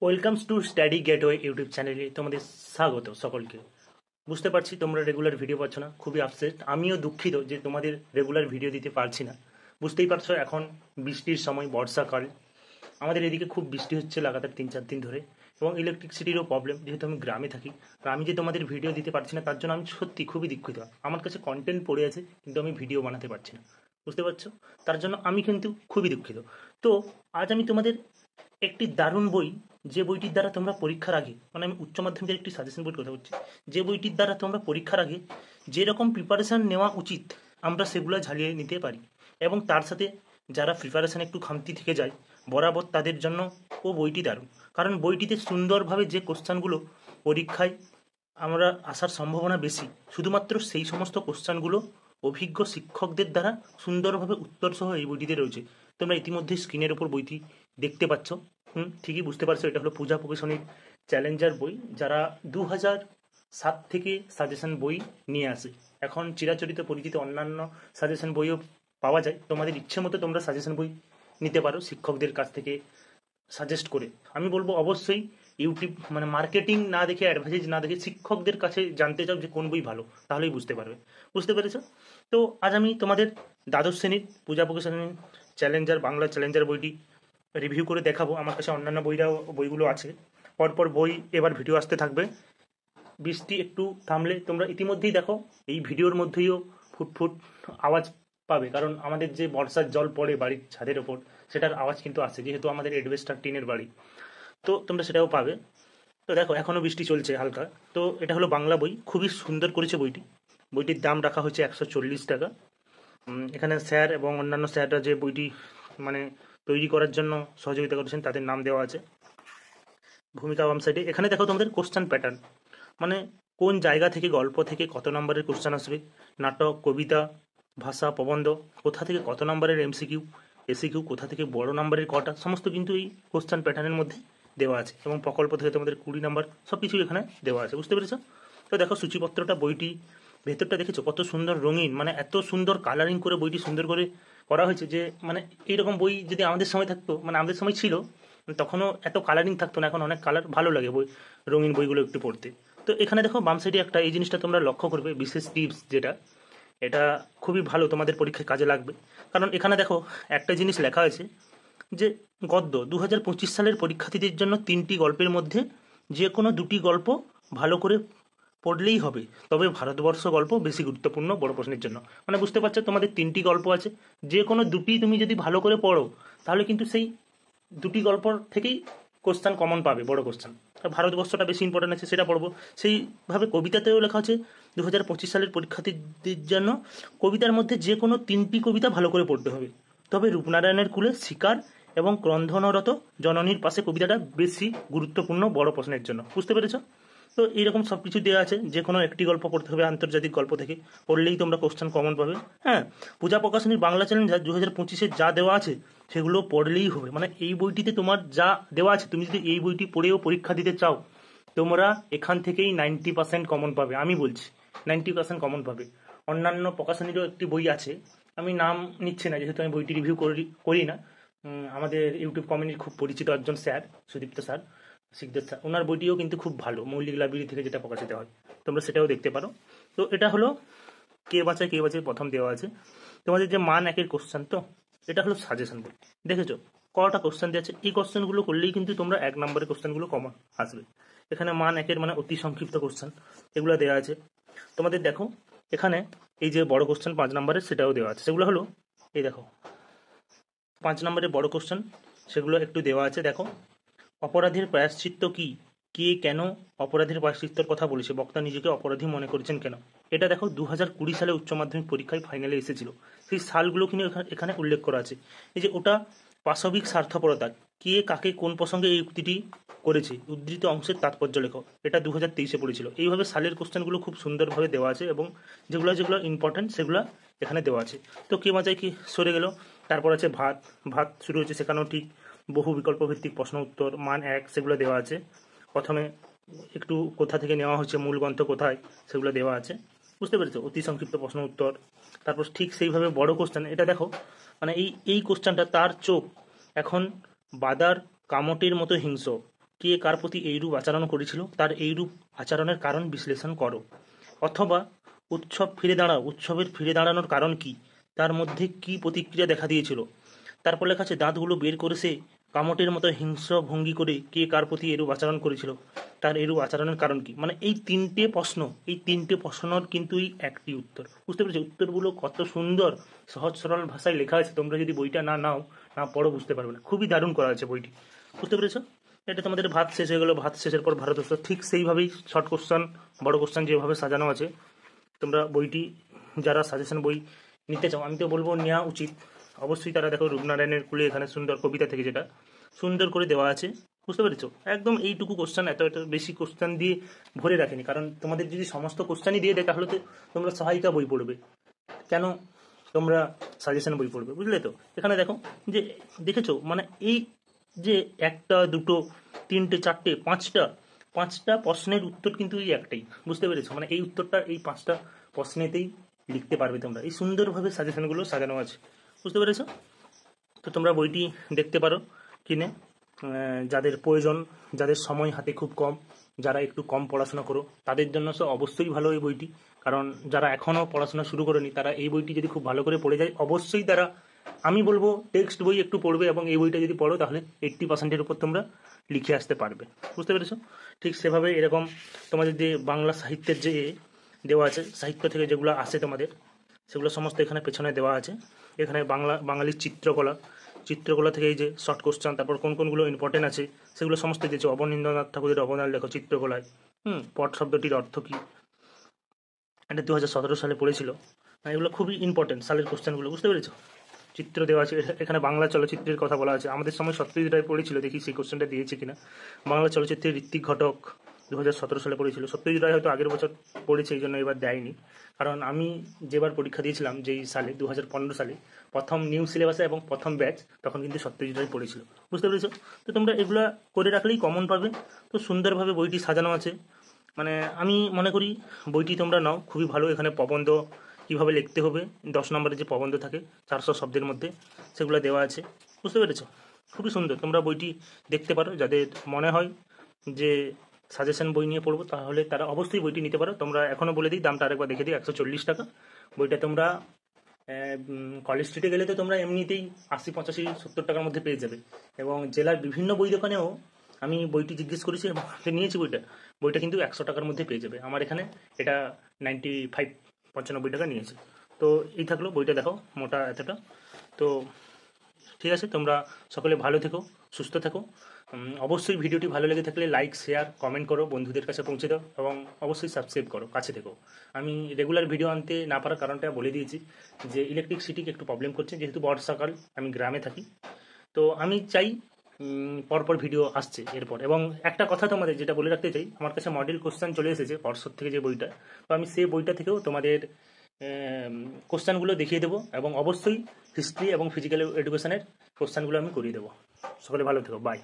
Welcomes to study gateway YouTube চ্যানেলে তোমাদের স্বাগত সকলকে। বুঝতে পারছি তোমরা রেগুলার ভিডিও পাচ্ছ না, খুবই আপসেট। আমিও দুঃখিত যে তোমাদের রেগুলার ভিডিও দিতে পারছি না। বুঝতেই পারছো এখন বৃষ্টির সময়, বর্ষাকাল, আমাদের এদিকে খুব বৃষ্টি হচ্ছে লাগাতার 3-4 দিন ধরে, এবং ইলেকট্রিসিটিরও প্রবলেম, যেহেতু আমি গ্রামে থাকি। আর আমি যে তোমাদের ভিডিও দিতে পারছি না তার জন্য আমি সত্যি খুবই দুঃখিত। আমার কাছে কন্টেন্ট পড়ে আছে কিন্তু আমি ভিডিও বানাতে পারছি না, বুঝতে পারছো? তার জন্য আমি কিন্তু খুবই দুঃখিত। তো আজ আমি তোমাদের একটি দারুণ বই, যে বইটির দ্বারা তোমরা পরীক্ষার আগে, মানে আমি উচ্চ মাধ্যমিকের একটি সাজেশন বইয়ের কথা বলছি, যে বইটির দ্বারা তোমরা পরীক্ষার আগে যেরকম প্রিপারেশান নেওয়া উচিত আমরা সেগুলো ঝালিয়ে নিতে পারি, এবং তার সাথে যারা প্রিপারেশান একটু খামতি থেকে যায় বরাবর তাদের জন্য ও বইটি দারুণ। কারণ বইটিতে সুন্দরভাবে যে কোশ্চানগুলো পরীক্ষায় আমরা আসার সম্ভাবনা বেশি, শুধুমাত্র সেই সমস্ত কোশ্চানগুলো অভিজ্ঞ শিক্ষকদের দ্বারা সুন্দরভাবে উত্তরসহ এই বইটিতে রয়েছে। তোমরা ইতিমধ্যে স্ক্রিনের ওপর বইটি দেখতে পাচ্ছ। ঠিকই বুঝতে পারছো, এটা হলো পূজা প্রকাশনীর চ্যালেঞ্জার বই, যারা 2007 থেকে সাজেশন বই নিয়ে আসে। এখন চিরাচরিত পরিচিত অন্যান্য সাজেশন বইও পাওয়া যায়, তোমাদের ইচ্ছে মতো তোমরা সাজেশন বই নিতে পারো শিক্ষকদের কাছ থেকে সাজেস্ট করে। আমি বলবো অবশ্যই ইউটিউব মানে মার্কেটিং না দেখে, অ্যাডভার্টাইজ না দেখে শিক্ষকদের কাছে জানতে চাও যে কোন বই ভালো, তাহলেই বুঝতে পারবে। বুঝতে পেরেছো? তো আজ আমি তোমাদের দ্বাদশ শ্রেণীর পূজা প্রকাশনী চ্যালেঞ্জার, বাংলা চ্যালেঞ্জার বইটি রিভিউ করে দেখাবো। আমার কাছে অন্যান্য বইগুলো আছে, পরপর বই এবার ভিডিও আসতে থাকবে। বৃষ্টি একটু থামলে তোমরা ইতিমধ্যেই দেখো এই ভিডিওর মধ্যেও ফুটফুট আওয়াজ পাবে, কারণ আমাদের যে বর্ষার জল পড়ে বাড়ির ছাদের ওপর সেটার আওয়াজ কিন্তু আসে, যেহেতু আমাদের এডভেস্টার টিনের বাড়ি, তো তোমরা সেটাও পাবে। তো দেখো এখনও বৃষ্টি চলছে হালকা। তো এটা হলো বাংলা বই, খুবই সুন্দর করেছে বইটি। বইটির দাম রাখা হয়েছে 140 টাকা। এখানে স্যার এবং অন্যান্য স্যাররা যে বইটি মানে তৈরি করার জন্য সহযোগিতা করেছেন তাদের নাম দেওয়া আছে। ভূমিকা বাম সাইডে এখানে দেখো তোমাদের কোশ্চান প্যাটার্ন, মানে কোন জায়গা থেকে, গল্প থেকে কত নম্বরের কোশ্চান আসবে, নাটক, কবিতা, ভাষা, প্রবন্ধ কোথা থেকে কত নম্বরের এমসিকিউ, এসিকিউ কোথা থেকে বড় নম্বরের কটা, সমস্ত কিন্তু এই কোশ্চান প্যাটার্নের মধ্যে দেওয়া আছে। এবং প্রকল্প থেকে তোমাদের 20 নম্বর, সব কিছু এখানে দেওয়া আছে। বুঝতে পেরেছো? তো দেখো সূচিপত্রটা, বইটি ভেতরটা দেখেছো কত সুন্দর রঙিন, মানে এত সুন্দর কালারিং করে বইটি সুন্দর করে করা হয়েছে যে মানে এইরকম বই যদি আমাদের সময় থাকতো, মানে আমাদের সময় ছিল তখনও এত কালারিং থাকতো না। এখন অনেক কালার, ভালো লাগে বই, রঙিন বইগুলো একটু পড়তে। তো এখানে দেখো বাম সাইডে একটা এই জিনিসটা তোমরা লক্ষ্য করবে, বিশেষ টিপস যেটা, এটা খুবই ভালো, তোমাদের পরীক্ষায় কাজে লাগবে। কারণ এখানে দেখো একটা জিনিস লেখা আছে যে গদ্য 2025 সালের পরীক্ষার্থীদের জন্য 3টি গল্পের মধ্যে যে কোনো 2টি গল্প ভালো করে পড়লেই হবে, তবে ভারতবর্ষ গল্প বেশি গুরুত্বপূর্ণ বড় প্রশ্নের জন্য। মানে বুঝতে পারছো, তোমাদের 3টি গল্প আছে, যে কোনো 2টি তুমি যদি ভালো করে পড়ো তাহলে কিন্তু সেই 2টি গল্প থেকেই কোশ্চান কমন পাবে, বড় কোশ্চান। ভারতবর্ষটা বেশি ইম্পর্টেন্ট আছে, সেটা পড়বো। সেইভাবে কবিতাতেও লেখা আছে 2025 সালের পরীক্ষার্থীদের জন্য কবিতার মধ্যে যে কোনো 3টি কবিতা ভালো করে পড়তে হবে, তবে রূপনারায়ণের কুলে, শিকার এবং ক্রন্ধনরত জননীর পাশে কবিতাটা বেশি গুরুত্বপূর্ণ বড় প্রশ্নের জন্য। বুঝতে পেরেছো? তো এইরকম সব কিছু দেওয়া আছে, যে কোনো একটি গল্প পড়তে হবে আন্তর্জাতিক গল্প থেকে, পড়লেই তোমরা কোশ্চেন কমন পাবে। হ্যাঁ, পূজা প্রকাশনীর বাংলা চ্যালেঞ্জার 2025-এ যা দেওয়া আছে সেগুলো পড়লেই হবে। মানে এই বইটিতে তোমার যা দেওয়া আছে, তুমি যদি এই বইটি পড়েও পরীক্ষা দিতে চাও, তোমরা এখান থেকেই 90% কমন পাবে। আমি বলছি 90% কমন পাবে। অন্যান্য প্রকাশনীরও একটি বই আছে, আমি নাম নিচ্ছি না যেহেতু আমি বইটি রিভিউ করি না। আমাদের ইউটিউব কমিউনিটির খুব পরিচিত একজন sir, Sudipta sir, Sikdar sir, ওনার বইটিও কিন্তু খুব ভালো, মৌলিক লাইব্রেরি থেকে যেটা প্রকাশিত হয়, তোমরা সেটাও দেখতে পারো। তো এটা হলো কে বাঁচায় কে বাঁচায় প্রথম দেওয়া আছে তোমাদের যে মান একের কোশ্চেন। তো এটা হলো সাজেশন বই, দেখেছো কটা কোশ্চেন দেওয়া আছে? এই কোশ্চেনগুলো করলেই কিন্তু তোমরা 1 নম্বরের কোশ্চেনগুলো কমন আসবে। এখানে মান একের মানে অতি সংক্ষিপ্ত কোশ্চেন, এগুলো দেওয়া আছে তোমাদের। দেখো এখানে এই যে বড় কোশ্চেন 5 নম্বরের, সেটাও দেওয়া আছে। সেগুলো হলো এই দেখো 5 নম্বরের বড় কোশ্চেন, সেগুলো একটু দেওয়া আছে। দেখো, অপরাধীর প্রায়শ্চিত্ত কি, কে কেন অপরাধীর প্রায়শ্চিত্তর কথা বলেছে, বক্তা নিজেকে অপরাধী মনে করেছেন কেন। এটা দেখো 2020 সালে উচ্চ মাধ্যমিক পরীক্ষায় ফাইনালে এসেছিল, সেই সালগুলো কিন্তু এখানে উল্লেখ করা আছে। এই যে ওটা পাশবিক স্বার্থপরতা, কে কাকে কোন প্রসঙ্গে এই উক্তিটি করেছে, উদ্ধৃত অংশের তাৎপর্য লেখো, এটা 2023-এ পড়েছিল। এইভাবে সালের কোশ্চেনগুলো খুব সুন্দরভাবে দেওয়া আছে, এবং যেগুলো যেগুলো ইম্পর্টেন্ট সেগুলো এখানে দেওয়া আছে। তো কে বাঁচায় কি সরে গেল। তারপর আছে ভাত, ভাত শুরু হয়েছে সেখানেও ঠিক বহু বিকল্প ভিত্তিক প্রশ্ন উত্তর, মান 1, সেগুলো দেওয়া আছে। প্রথমে একটু কোথা থেকে নেওয়া হচ্ছে, মূল গ্রন্থ কোথায়, সেগুলো দেওয়া আছে। বুঝতে পেরেছো? অতি সংক্ষিপ্ত প্রশ্ন উত্তর। তারপর ঠিক সেইভাবে বড় কোশ্চেন, এটা দেখো মানে এই কোশ্চেনটা, তার চোখ এখন বাদার কামটের মতো হিংস্র, কে কার প্রতি এইরূপ আচরণ করেছিল, তার এইরূপ আচরণের কারণ বিশ্লেষণ করো। অথবা উৎসবের ফিরে দাঁড়ানোর কারণ কি, তার মধ্যে কি প্রতিক্রিয়া দেখা দিয়েছিল। তারপর লেখা আছে দাঁতগুলো বের করে সে কামটের মতো হিংস্র ভঙ্গি করে কে কার প্রতি এরূপ আচরণ করেছিল, তার এরূপ আচরণের কারণ কি। মানে এই তিনটে প্রশ্নর কিন্তু এই একটি উত্তর। বুঝতে পেরেছো উত্তরগুলো কত সুন্দর সহজ সরল ভাষায় লেখা আছে। তোমরা যদি বইটা না পড়ো বুঝতে পারবে না। খুবই দারুণ করা আছে বইটি। বুঝতে পেরেছো? এটা তোমাদের ভাত শেষ হয়ে গেলো, ভাত শেষের পর ভারতবর্ষ, ঠিক সেইভাবেই শর্ট কোশ্চান বড় কোশ্চান যেভাবে সাজানো আছে। তোমরা বইটি যারা সাজেশন বই নিতে চাও, আমি তো বলবো নেওয়া উচিত। অবশ্যই তারা দেখো রূপনারায়ণের কুলে এখানে সুন্দর কবিতা থেকে যেটা সুন্দর করে দেওয়া আছে। বুঝতে পেরেছো? একদম এইটুকু কোশ্চান, এত বেশি কোশ্চান দিয়ে ভরে রাখেনি। কারণ তোমাদের যদি সমস্ত কোশ্চানই দিয়ে দেয় তাহলে তো তোমরা সহায়িকা বই পড়বে, কেন তোমরা সাজেশন বই পড়বে? বুঝলে তো? এখানে দেখো যে দেখেছো, মানে এই যে একটা দুটো তিনটে চারটে পাঁচটা প্রশ্নের উত্তর কিন্তু এই একটাই। বুঝতে পেরেছো? মানে এই উত্তরটা এই 5টা প্রশ্নেতেই লিখতে পারবে তোমরা। এই সুন্দরভাবে সাজেশনগুলো সাজানো আছে। বুঝতে পেরেছো? তো তোমরা বইটি দেখতে পারো কিনে, যাদের প্রয়োজন, যাদের সময় হাতে খুব কম, যারা একটু কম পড়াশোনা করো তাদের জন্য তো অবশ্যই ভালো এই বইটি। কারণ যারা এখনও পড়াশোনা শুরু করেনি তারা এই বইটি যদি খুব ভালো করে পড়ে যায়, অবশ্যই তারা, আমি বলবো টেক্সট বই একটু পড়বে এবং এই বইটা যদি পড়ো তাহলে 80%-এর উপর তোমরা লিখে আসতে পারবে। বুঝতে পেরেছো? ঠিক সেভাবে এরকম তোমাদের যে বাংলা সাহিত্যের যে দেওয়া আছে, সাহিত্য থেকে যেগুলো আসে তোমাদের, সেগুলো সমস্ত এখানে পেছনে দেওয়া আছে। এখানে বাঙালির চিত্রকলা থেকে এই যে শর্ট কোশ্চান, তারপর কোনগুলো ইম্পর্টেন্ট আছে সেগুলো সমস্ত দিয়েছে। অবনীন্দ্রনাথ ঠাকুরের অবদান লেখো চিত্রকলায়। পট শব্দটির অর্থ কী, এটা 2017 সালে পড়েছিল। এগুলো খুবই ইম্পর্টেন্ট সালের কোশ্চেনগুলো। বুঝতে পেরেছো? চিত্র দেওয়া আছে। এখানে বাংলা চলচ্চিত্রের কথা বলা আছে। আমাদের সময় সত্যজিৎ রায় পড়েছিল, দেখি সেই কোশ্চেনটা দিয়েছে কিনা। বাংলা চলচ্চিত্রে ঋত্বিক ঘটক 2017 সালে পড়েছিল। সত্যজিৎ রায় হয়তো আগের বছর পড়েছে, এই জন্য এবার দেয়নি। কারণ আমি যেবার পরীক্ষা দিয়েছিলাম যেই সালে 2015 সালে প্রথম নিউ সিলেবাসে এবং প্রথম ব্যাচ, তখন কিন্তু সত্যজিৎ রায় পড়েছিল। বুঝতে পেরেছো? তো তোমরা এগুলা করে রাখলেই কমন পাবে। তো সুন্দরভাবে বইটি সাজানো আছে। মানে আমি মনে করি বইটি তোমরা নাও, খুবই ভালো। এখানে প্রবন্ধ কীভাবে লিখতে হবে, 10 নম্বরের যে প্রবন্ধ থাকে 400 শব্দের মধ্যে, সেগুলো দেওয়া আছে। বুঝতে পেরেছো? খুবই সুন্দর। তোমরা বইটি দেখতে পারো। যাদের মনে হয় যে সাজেশন বই নিয়ে পড়বো তাহলে তারা অবশ্যই বইটি নিতে পারো। তোমরা এখনও বলে দিই, দামটা আরেকবার দেখে দিই, 140 টাকা। বইটা তোমরা কলেজ স্ট্রিটে গেলে তো তোমরা এমনিতেই 80, 85, 70 টাকার মধ্যে পেয়ে যাবে। এবং জেলার বিভিন্ন বই দোকানেও আমি বইটি জিজ্ঞেস করেছি এবং নিয়েছি বইটা কিন্তু 100 টাকার মধ্যে পেয়ে যাবে। আমার এখানে এটা 95, 95 টাকা নিয়েছে। তো এই থাকলো, বইটা দেখো, মোটা এতটা। তো ঠিক আছে, তোমরা সকলে ভালো থেকো, সুস্থ থেকো। অবশ্যই ভিডিওটি ভালো লেগে থাকলে লাইক, শেয়ার, কমেন্ট করো, বন্ধুদের কাছে পৌঁছে দাও এবং অবশ্যই সাবস্ক্রাইব করো, কাছে থেকো। আমি রেগুলার ভিডিও আনতে না পারার কারণটা বলে দিয়েছি, যে ইলেকট্রিসিটিকে একটু প্রবলেম করছে, যেহেতু বর্ষাকাল, আমি গ্রামে থাকি। তো আমি চাই পরপর ভিডিও আসছে এরপর। এবং একটা কথা তোমাদের যেটা বলে রাখতে চাই, আমার কাছে মডেল কোশ্চেন চলে এসেছে পর্ষদ থেকে যে বইটা। তো আমি সেই বইটা থেকেও তোমাদের কোশ্চেনগুলো দেখিয়ে দেবো এবং অবশ্যই হিস্ট্রি এবং ফিজিক্যাল এডুকেশনের কোশ্চেনগুলো আমি করিয়ে দেবো। সকলে ভালো থেকো, বাই।